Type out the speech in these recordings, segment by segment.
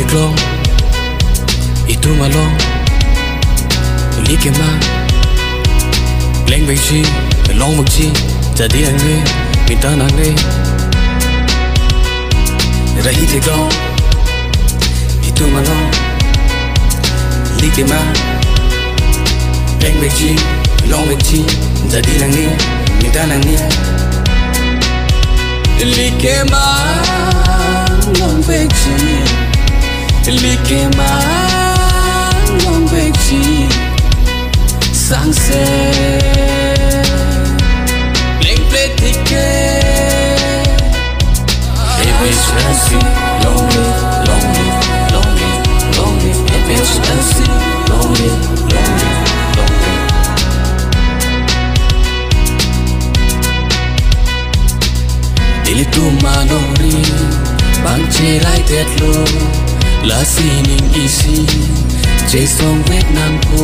klong itu malong like ma leng bang chi long bang chi jadi ange minta nange rahi te klong itu malong like ma leng bang chi long bang chi jadi ange minta nange like ma long bang chi like ma long bang chi sang se leng play ticket baby Chelsea long live long live long live long live baby Chelsea long live long live long live dili tu manori bang cherai tetlo la sining isi Jason Vietnam po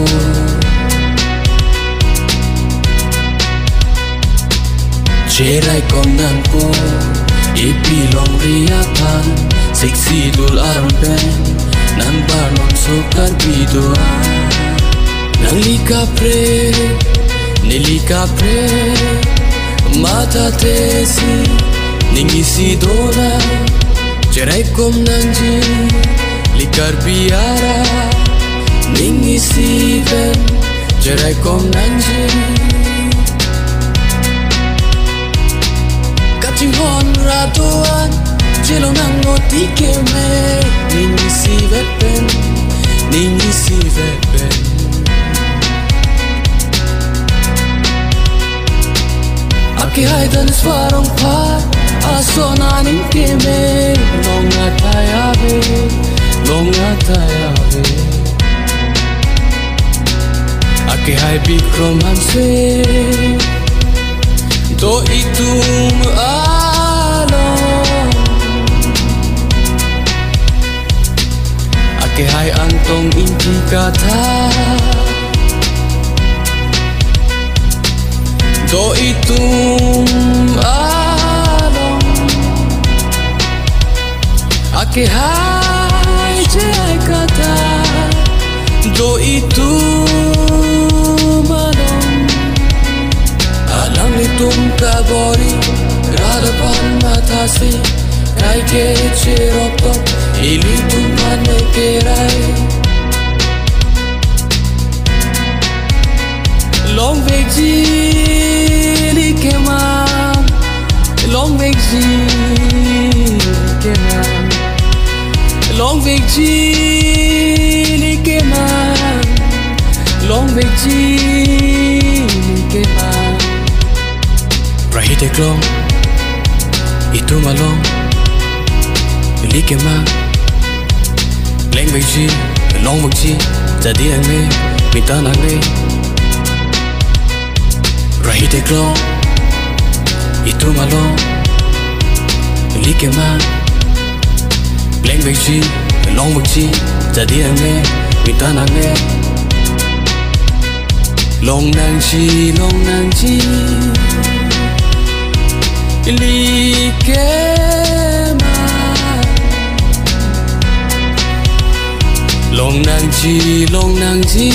cherai kom nan po ipi long ria tan sexy dul aron pen nan balon sokar bidoa nang lika pre mata tesi ningisi dona cherai kom nan ji likar biara ningisi ven cherai kom nan ji hon ratuan jelo nang ngoti keme ningi si vetpen ake haidan swarong par asona ning keme longa tayabe ake hai bikrom hanse do itum alon ake hai antong inti kata do itum alon ake hai jai kata do itum alon alang itum kabori radapan matasi kai ke cherokop ili tuman kerai long vegji likema long vegji likema long vegji likema long vegji likema rahite klong itu malong like ma leng bang chi long bang chi jadi ange minta nange rahite klong itu malong like ma leng bang chi long bang chi jadi ange minta nange long nang chi like ma long nang chi